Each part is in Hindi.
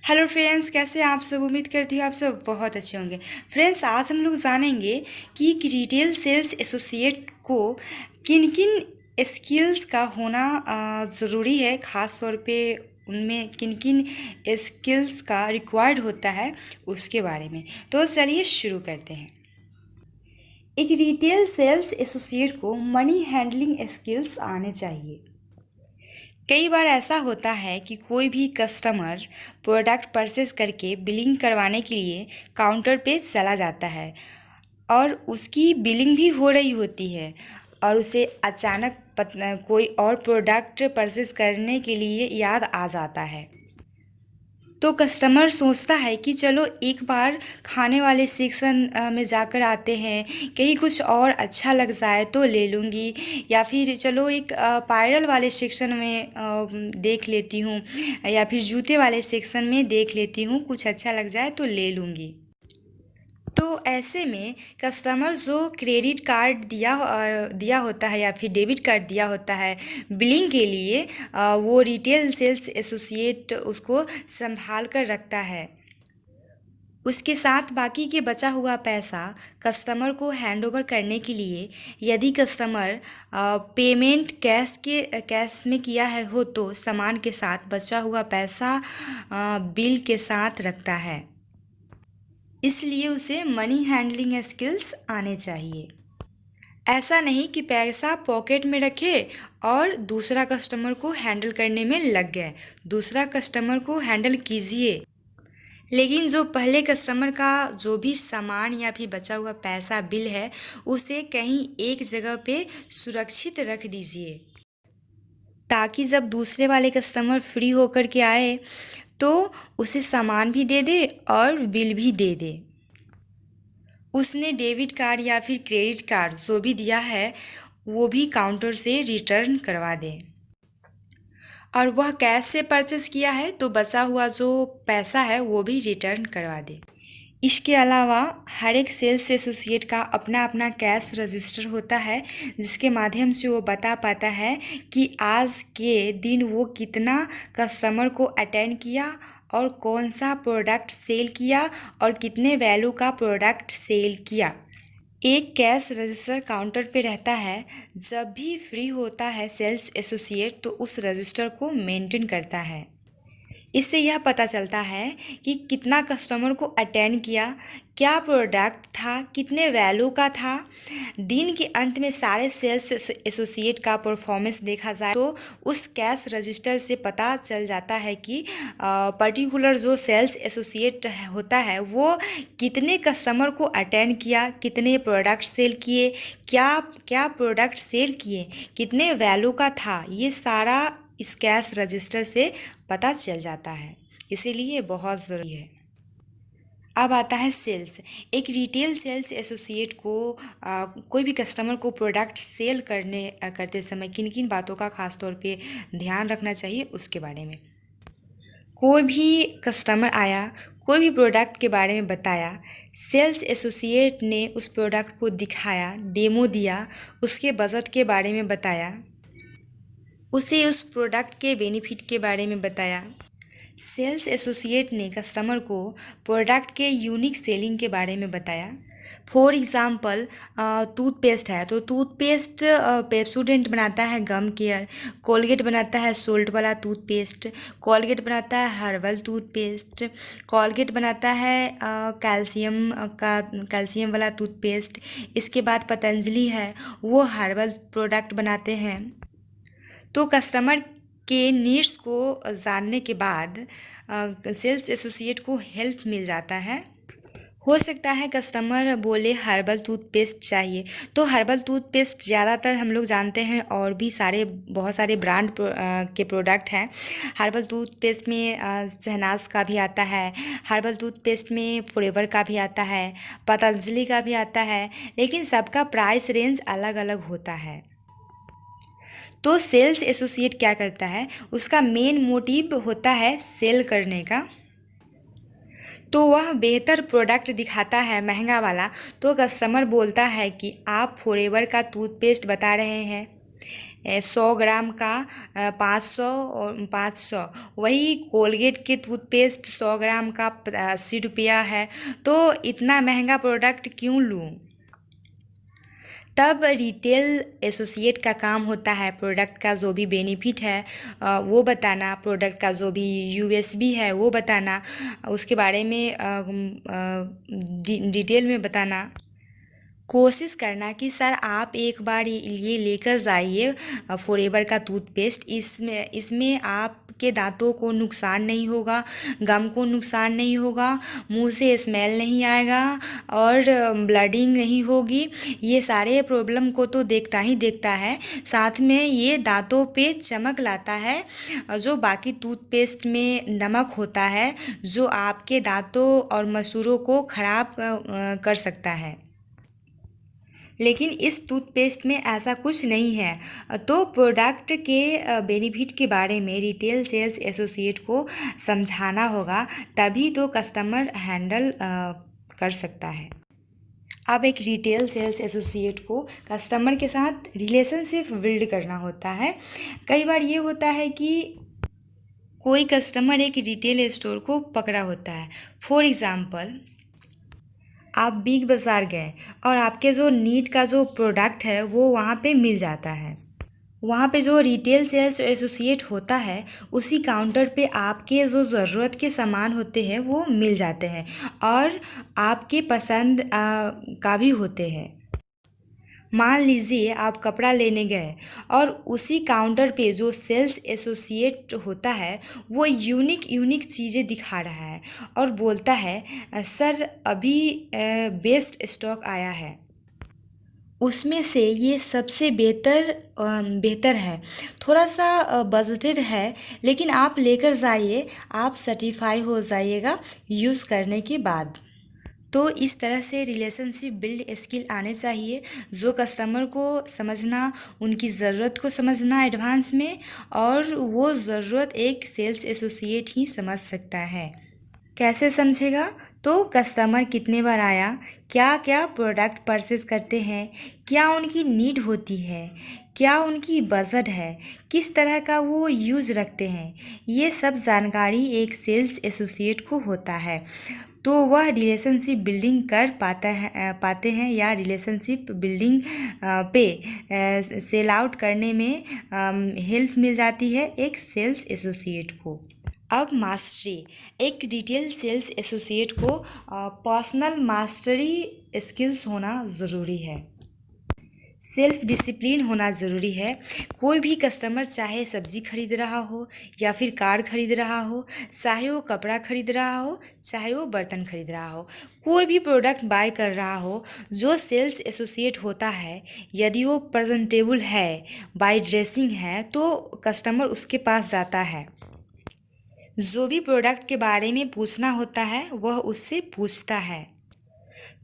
हेलो फ्रेंड्स, कैसे हैं आप सब। उम्मीद करती हूँ आप सब बहुत अच्छे होंगे। फ्रेंड्स, आज हम लोग जानेंगे कि एक रिटेल सेल्स एसोसिएट को किन किन स्किल्स का होना ज़रूरी है, ख़ास तौर पे उनमें किन किन स्किल्स का रिक्वायर्ड होता है उसके बारे में। तो चलिए शुरू करते हैं। एक रिटेल सेल्स एसोसिएट को मनी हैंडलिंग स्किल्स आने चाहिए। कई बार ऐसा होता है कि कोई भी कस्टमर प्रोडक्ट परचेज करके बिलिंग करवाने के लिए काउंटर पे चला जाता है और उसकी बिलिंग भी हो रही होती है और उसे अचानक कोई और प्रोडक्ट परचेज करने के लिए याद आ जाता है। तो कस्टमर सोचता है कि चलो एक बार खाने वाले सेक्शन में जाकर आते हैं, कहीं कुछ और अच्छा लग जाए तो ले लूँगी, या फिर चलो एक पायरल वाले सेक्शन में देख लेती हूँ, या फिर जूते वाले सेक्शन में देख लेती हूँ, कुछ अच्छा लग जाए तो ले लूँगी। तो ऐसे में कस्टमर जो क्रेडिट कार्ड दिया होता है या फिर डेबिट कार्ड दिया होता है बिलिंग के लिए, वो रिटेल सेल्स एसोसिएट उसको संभाल कर रखता है। उसके साथ बाकी के बचा हुआ पैसा कस्टमर को हैंडओवर करने के लिए, यदि कस्टमर पेमेंट कैश में किया है हो तो सामान के साथ बचा हुआ पैसा बिल के साथ रखता है। इसलिए उसे मनी हैंडलिंग स्किल्स आने चाहिए। ऐसा नहीं कि पैसा पॉकेट में रखे और दूसरा कस्टमर को हैंडल करने में लग गए। दूसरा कस्टमर को हैंडल कीजिए, लेकिन जो पहले कस्टमर का जो भी सामान या फिर बचा हुआ पैसा बिल है उसे कहीं एक जगह पे सुरक्षित रख दीजिए, ताकि जब दूसरे वाले कस्टमर फ्री होकर के आए तो उसे सामान भी दे दे और बिल भी दे दे। उसने डेबिट कार्ड या फिर क्रेडिट कार्ड जो भी दिया है वो भी काउंटर से रिटर्न करवा दें। और वह कैश से परचेज किया है तो बचा हुआ जो पैसा है वो भी रिटर्न करवा दे। इसके अलावा हर एक सेल्स एसोसिएट का अपना अपना कैश रजिस्टर होता है, जिसके माध्यम से वो बता पाता है कि आज के दिन वो कितना कस्टमर को अटेंड किया और कौन सा प्रोडक्ट सेल किया और कितने वैल्यू का प्रोडक्ट सेल किया। एक कैश रजिस्टर काउंटर पे रहता है। जब भी फ्री होता है सेल्स एसोसिएट तो उस रजिस्टर को मेंटेन करता है। इससे यह पता चलता है कि कितना कस्टमर को अटेंड किया, क्या प्रोडक्ट था, कितने वैल्यू का था। दिन के अंत में सारे सेल्स एसोसिएट का परफॉर्मेंस देखा जाए तो उस कैश रजिस्टर से पता चल जाता है कि पर्टिकुलर जो सेल्स एसोसिएट होता है वो कितने कस्टमर को अटेंड किया, कितने प्रोडक्ट सेल किए, क्या क्या प्रोडक्ट सेल किए, कितने वैल्यू का था। ये सारा इस कैश रजिस्टर से पता चल जाता है, इसीलिए बहुत ज़रूरी है। अब आता है सेल्स। एक रिटेल सेल्स एसोसिएट को कोई भी कस्टमर को प्रोडक्ट सेल करते समय किन किन बातों का खास तौर पे ध्यान रखना चाहिए उसके बारे में। कोई भी कस्टमर आया, कोई भी प्रोडक्ट के बारे में बताया, सेल्स एसोसिएट ने उस प्रोडक्ट को दिखाया, डेमो दिया, उसके बजट के बारे में बताया, उसे उस प्रोडक्ट के बेनिफिट के बारे में बताया। सेल्स एसोसिएट ने कस्टमर को प्रोडक्ट के यूनिक सेलिंग के बारे में बताया। फॉर एग्ज़ाम्पल, टूथपेस्ट है तो टूथपेस्ट पेप्सोडेंट बनाता है गम केयर, कोलगेट बनाता है सोल्ट वाला टूथपेस्ट, कोलगेट बनाता है हर्बल टूथपेस्ट, कोलगेट बनाता है कैल्शियम वाला टूथपेस्ट। इसके बाद पतंजलि है, वो हर्बल प्रोडक्ट बनाते हैं। तो कस्टमर के नीड्स को जानने के बाद सेल्स एसोसिएट को हेल्प मिल जाता है। हो सकता है कस्टमर बोले हर्बल टूथपेस्ट चाहिए, तो हर्बल टूथपेस्ट ज़्यादातर हम लोग जानते हैं और भी बहुत सारे ब्रांड के प्रोडक्ट हैं। हर्बल टूथपेस्ट में शहनाज का भी आता है, हर्बल टूथपेस्ट में फॉरएवर का भी आता है, पतंजलि का भी आता है, लेकिन सबका प्राइस रेंज अलग अलग होता है। तो सेल्स एसोसिएट क्या करता है, उसका मेन मोटिव होता है सेल करने का। तो वह बेहतर प्रोडक्ट दिखाता है महंगा वाला, तो कस्टमर बोलता है कि आप फॉरएवर का टूथपेस्ट बता रहे हैं, 100 ग्राम का 500 और 500, वही कोलगेट के टूथपेस्ट 100 ग्राम का 80 रुपया है, तो इतना महंगा प्रोडक्ट क्यों लूँ। तब रिटेल एसोसिएट का काम होता है प्रोडक्ट का जो भी बेनिफिट है वो बताना, प्रोडक्ट का जो भी यूएसपी है वो बताना, उसके बारे में डिटेल में बताना, कोशिश करना कि सर आप एक बार ये लेकर जाइए फॉरएवर का टूथपेस्ट, इसमें आपके दांतों को नुकसान नहीं होगा, गम को नुकसान नहीं होगा, मुंह से स्मेल नहीं आएगा और ब्लडिंग नहीं होगी। ये सारे प्रॉब्लम को तो देखता ही देखता है, साथ में ये दांतों पे चमक लाता है। जो बाकी टूथपेस्ट में नमक होता है जो आपके दांतों और मसूड़ों को ख़राब कर सकता है, लेकिन इस टूथपेस्ट में ऐसा कुछ नहीं है। तो प्रोडक्ट के बेनिफिट के बारे में रिटेल सेल्स एसोसिएट को समझाना होगा, तभी तो कस्टमर हैंडल कर सकता है। अब एक रिटेल सेल्स एसोसिएट को कस्टमर के साथ रिलेशनशिप बिल्ड करना होता है। कई बार ये होता है कि कोई कस्टमर एक रिटेल स्टोर को पकड़ा होता है। फॉर एग्ज़ाम्पल, आप बिग बाज़ार गए और आपके जो नीड का जो प्रोडक्ट है वो वहाँ पे मिल जाता है। वहाँ पे जो रिटेल सेल्स एसोसिएट होता है उसी काउंटर पे आपके जो ज़रूरत के सामान होते हैं वो मिल जाते हैं और आपके पसंद का भी होते हैं। मान लीजिए आप कपड़ा लेने गए और उसी काउंटर पे जो सेल्स एसोसिएट होता है वो यूनिक चीज़ें दिखा रहा है और बोलता है सर अभी बेस्ट स्टॉक आया है, उसमें से ये सबसे बेहतर है, थोड़ा सा बजटेड है, लेकिन आप लेकर जाइए, आप सर्टिफाई हो जाइएगा यूज़ करने के बाद। तो इस तरह से रिलेशनशिप बिल्ड स्किल आने चाहिए, जो कस्टमर को समझना, उनकी ज़रूरत को समझना एडवांस में, और वो ज़रूरत एक सेल्स एसोसिएट ही समझ सकता है। कैसे समझेगा? तो कस्टमर कितने बार आया, क्या क्या प्रोडक्ट परचेज करते हैं, क्या उनकी नीड होती है, क्या उनकी बजट है, किस तरह का वो यूज़ रखते हैं, ये सब जानकारी एक सेल्स एसोसिएट को होता है। तो वह रिलेशनशिप बिल्डिंग कर पाते हैं या रिलेशनशिप बिल्डिंग पे सेल आउट करने में हेल्प मिल जाती है एक सेल्स एसोसिएट को। अब मास्टरी, एक डिटेल सेल्स एसोसिएट को पर्सनल मास्टरी स्किल्स होना ज़रूरी है, सेल्फ डिसिप्लिन होना ज़रूरी है। कोई भी कस्टमर चाहे सब्ज़ी खरीद रहा हो या फिर कार खरीद रहा हो, चाहे वो कपड़ा खरीद रहा हो, चाहे वो बर्तन खरीद रहा हो, कोई भी प्रोडक्ट बाय कर रहा हो, जो सेल्स एसोसिएट होता है यदि वो प्रेजेंटेबल है, बाय ड्रेसिंग है, तो कस्टमर उसके पास जाता है। जो भी प्रोडक्ट के बारे में पूछना होता है वह उससे पूछता है।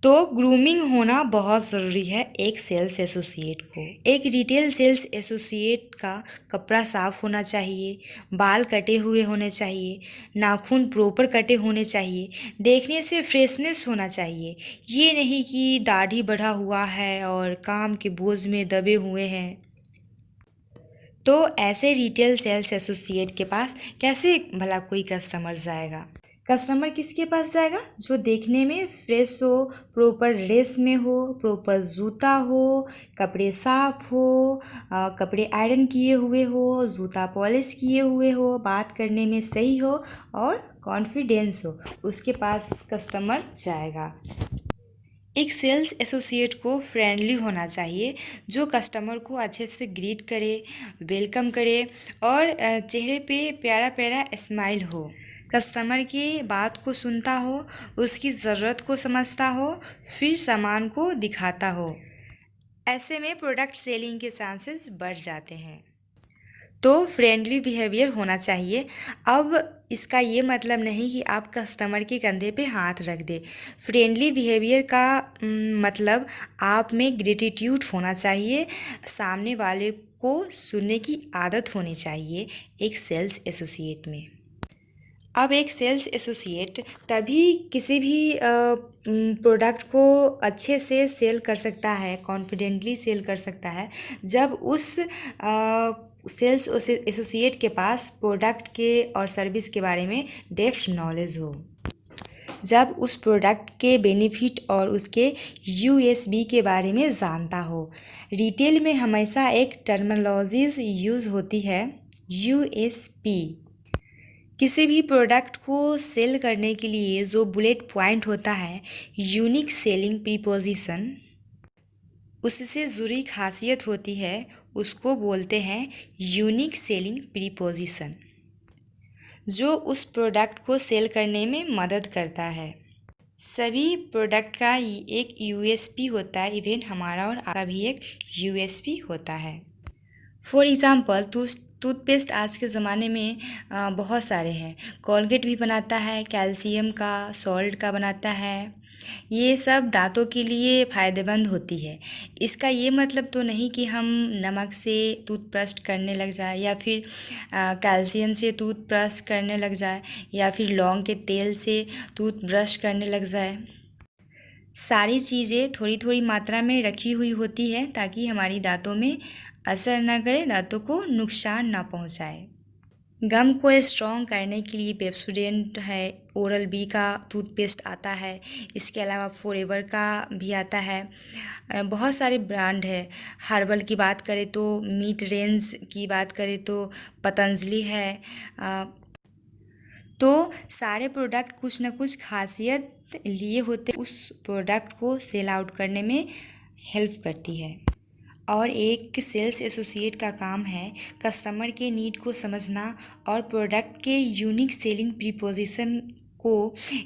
तो ग्रूमिंग होना बहुत ज़रूरी है एक सेल्स एसोसिएट को। एक रिटेल सेल्स एसोसिएट का कपड़ा साफ़ होना चाहिए, बाल कटे हुए होने चाहिए, नाखून प्रॉपर कटे होने चाहिए, देखने से फ्रेशनेस होना चाहिए। ये नहीं कि दाढ़ी बढ़ा हुआ है और काम के बोझ में दबे हुए हैं। तो ऐसे रिटेल सेल्स एसोसिएट के पास कैसे भला कोई कस्टमर जाएगा? कस्टमर किसके पास जाएगा? जो देखने में फ्रेश हो, प्रॉपर ड्रेस में हो, प्रॉपर जूता हो, कपड़े साफ हो, कपड़े आयरन किए हुए हो, जूता पॉलिश किए हुए हो, बात करने में सही हो और कॉन्फिडेंस हो, उसके पास कस्टमर जाएगा। एक सेल्स एसोसिएट को फ्रेंडली होना चाहिए, जो कस्टमर को अच्छे से ग्रीट करे, वेलकम करे और चेहरे पे प्यारा प्यारा स्माइल हो, कस्टमर की बात को सुनता हो, उसकी ज़रूरत को समझता हो, फिर सामान को दिखाता हो। ऐसे में प्रोडक्ट सेलिंग के चांसेस बढ़ जाते हैं। तो फ्रेंडली बिहेवियर होना चाहिए। अब इसका ये मतलब नहीं कि आप कस्टमर के कंधे पे हाथ रख दे। फ्रेंडली बिहेवियर का मतलब आप में ग्रेटिट्यूड होना चाहिए, सामने वाले को सुनने की आदत होनी चाहिए एक सेल्स एसोसिएट में। अब एक सेल्स एसोसिएट तभी किसी भी प्रोडक्ट को अच्छे से सेल कर सकता है, कॉन्फिडेंटली सेल कर सकता है, जब उस सेल्स एसोसिएट के पास प्रोडक्ट के और सर्विस के बारे में डेप्थ नॉलेज हो, जब उस प्रोडक्ट के बेनिफिट और उसके यूएसपी के बारे में जानता हो। रिटेल में हमेशा एक टर्मिनोलॉजीज यूज़ होती है, यूएसपी। किसी भी प्रोडक्ट को सेल करने के लिए जो बुलेट पॉइंट होता है, यूनिक सेलिंग प्रीपोजिशन, उससे जुड़ी खासियत होती है, उसको बोलते हैं यूनिक सेलिंग प्रीपोजिशन, जो उस प्रोडक्ट को सेल करने में मदद करता है। सभी प्रोडक्ट का एक यूएसपी होता है, इवन हमारा और आपका भी एक यूएसपी होता है। फॉर एग्ज़ाम्पल टूथपेस्ट आज के ज़माने में बहुत सारे हैं। कोलगेट भी बनाता है, कैल्शियम का, सॉल्ट का बनाता है। ये सब दांतों के लिए फ़ायदेमंद होती है। इसका ये मतलब तो नहीं कि हम नमक से टूथब्रश करने लग जाए, या फिर कैल्शियम से टूथब्रश करने लग जाए, या फिर लौंग के तेल से टूथब्रश करने लग जाए। सारी चीज़ें थोड़ी थोड़ी मात्रा में रखी हुई होती है ताकि हमारी दांतों में असर ना करे, दांतों को नुकसान ना पहुंचाए। गम को स्ट्रॉन्ग करने के लिए पेप्सोडेंट है, ओरल बी का टूथपेस्ट आता है, इसके अलावा फॉरएवर का भी आता है। बहुत सारे ब्रांड है। हर्बल की बात करें तो मीट रेंज की बात करें तो पतंजलि है। तो सारे प्रोडक्ट कुछ ना कुछ खासियत लिए होते, उस प्रोडक्ट को सेल आउट करने में हेल्प करती है। और एक सेल्स एसोसिएट का काम है कस्टमर के नीड को समझना और प्रोडक्ट के यूनिक सेलिंग प्रीपोजिशन को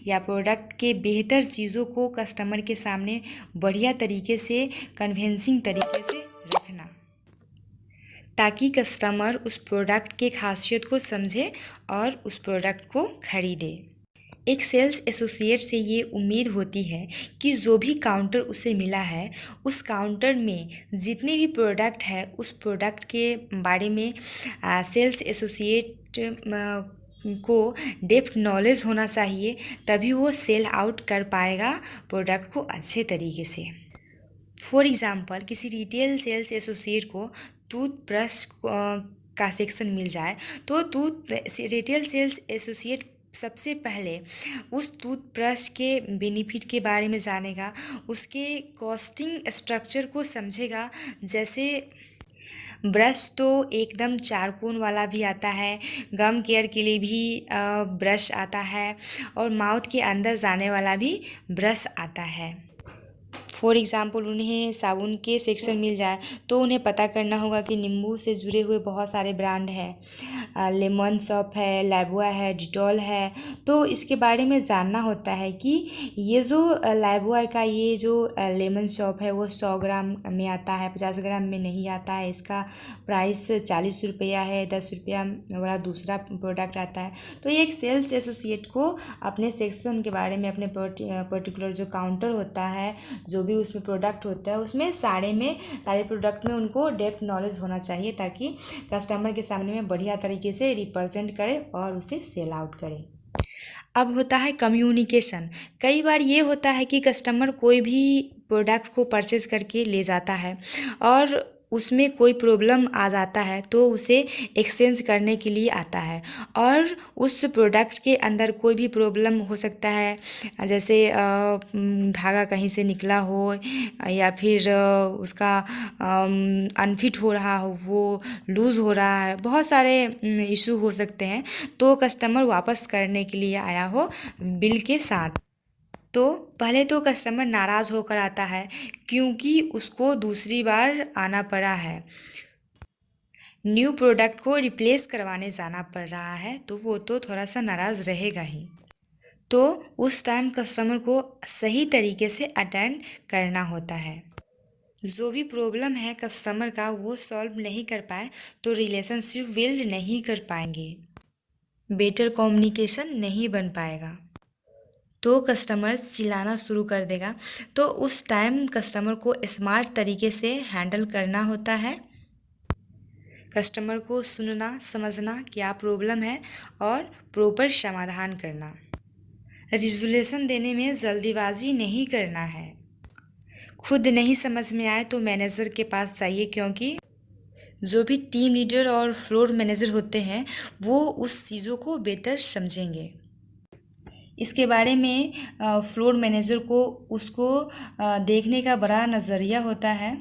या प्रोडक्ट के बेहतर चीज़ों को कस्टमर के सामने बढ़िया तरीके से, कन्विंसिंग तरीके से रखना, ताकि कस्टमर उस प्रोडक्ट के खासियत को समझे और उस प्रोडक्ट को खरीदे। एक सेल्स एसोसिएट से ये उम्मीद होती है कि जो भी काउंटर उसे मिला है, उस काउंटर में जितने भी प्रोडक्ट है, उस प्रोडक्ट के बारे में सेल्स एसोसिएट को डेप्थ नॉलेज होना चाहिए, तभी वो सेल आउट कर पाएगा प्रोडक्ट को अच्छे तरीके से। फॉर एग्ज़ाम्पल, किसी रिटेल सेल्स एसोसिएट को टूथब्रश का सेक्शन मिल जाए तो रिटेल सेल्स एसोसिएट सबसे पहले उस टूथब्रश के बेनिफिट के बारे में जानेगा, उसके कॉस्टिंग स्ट्रक्चर को समझेगा। जैसे ब्रश तो एकदम चारकोन वाला भी आता है, गम केयर के लिए भी ब्रश आता है, और माउथ के अंदर जाने वाला भी ब्रश आता है। फॉर एग्ज़ाम्पल, उन्हें साबुन के सेक्शन मिल जाए तो उन्हें पता करना होगा कि नींबू से जुड़े हुए बहुत सारे ब्रांड हैं, लेमन शॉप है, लाइबॉय है, डिटॉल है। तो इसके बारे में जानना होता है कि ये जो लाइबॉय का ये जो लेमन शॉप है वो 100 ग्राम में आता है, 50 ग्राम में नहीं आता है। इसका प्राइस 40 रुपया है, 10 रुपया वाला दूसरा प्रोडक्ट आता है। तो ये एक सेल्स एसोसिएट को अपने सेक्शन के बारे में, अपने पर्टिकुलर जो काउंटर होता है, जो भी उसमें प्रोडक्ट होता है, उसमें सारे प्रोडक्ट में उनको डेप्थ नॉलेज होना चाहिए, ताकि कस्टमर के सामने में बढ़िया तरीके से रिप्रेजेंट करे और उसे सेल आउट करे। अब होता है कम्युनिकेशन। कई बार ये होता है कि कस्टमर कोई भी प्रोडक्ट को परचेज करके ले जाता है और उसमें कोई प्रॉब्लम आ जाता है तो उसे एक्सचेंज करने के लिए आता है, और उस प्रोडक्ट के अंदर कोई भी प्रॉब्लम हो सकता है, जैसे धागा कहीं से निकला हो, या फिर उसका अनफिट हो रहा हो, वो लूज़ हो रहा है, बहुत सारे इशू हो सकते हैं। तो कस्टमर वापस करने के लिए आया हो बिल के साथ, तो पहले तो कस्टमर नाराज़ होकर आता है क्योंकि उसको दूसरी बार आना पड़ा है, न्यू प्रोडक्ट को रिप्लेस करवाने जाना पड़ रहा है, तो वो तो थोड़ा सा नाराज़ रहेगा ही। तो उस टाइम कस्टमर को सही तरीके से अटेंड करना होता है। जो भी प्रॉब्लम है कस्टमर का वो सॉल्व नहीं कर पाए तो रिलेशनशिप बिल्ड नहीं कर पाएंगे, बेटर कम्युनिकेशन नहीं बन पाएगा, तो कस्टमर चिल्लाना शुरू कर देगा। तो उस टाइम कस्टमर को स्मार्ट तरीके से हैंडल करना होता है। कस्टमर को सुनना, समझना क्या प्रॉब्लम है और प्रॉपर समाधान करना। रिजोल्यूशन देने में जल्दीबाजी नहीं करना है। खुद नहीं समझ में आए तो मैनेजर के पास जाइए, क्योंकि जो भी टीम लीडर और फ्लोर मैनेजर होते हैं वो उस चीज़ों को बेहतर समझेंगे। इसके बारे में फ्लोर मैनेजर को उसको देखने का बड़ा नज़रिया होता है।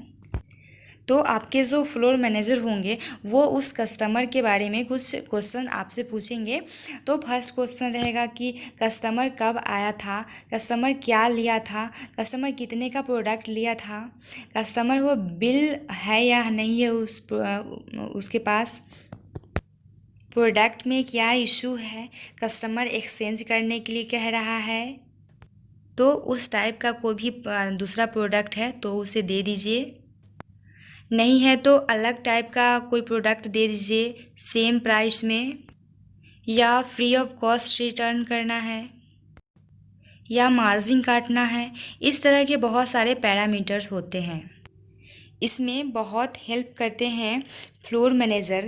तो आपके जो फ्लोर मैनेजर होंगे वो उस कस्टमर के बारे में कुछ क्वेश्चन आपसे पूछेंगे। तो फर्स्ट क्वेश्चन रहेगा कि कस्टमर कब आया था, कस्टमर क्या लिया था, कस्टमर कितने का प्रोडक्ट लिया था, कस्टमर वो बिल है या नहीं है उसके पास, प्रोडक्ट में क्या इशू है, कस्टमर एक्सचेंज करने के लिए कह रहा है, तो उस टाइप का कोई भी दूसरा प्रोडक्ट है तो उसे दे दीजिए। नहीं है तो अलग टाइप का कोई प्रोडक्ट दे दीजिए सेम प्राइस में, या फ्री ऑफ कॉस्ट रिटर्न करना है, या मार्जिन काटना है। इस तरह के बहुत सारे पैरामीटर्स होते हैं। इसमें बहुत हेल्प करते हैं फ्लोर मैनेजर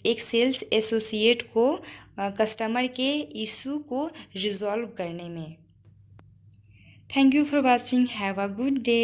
एक सेल्स एसोसिएट को कस्टमर के इशू को रिजॉल्व करने में। Thank you for watching. Have a good day.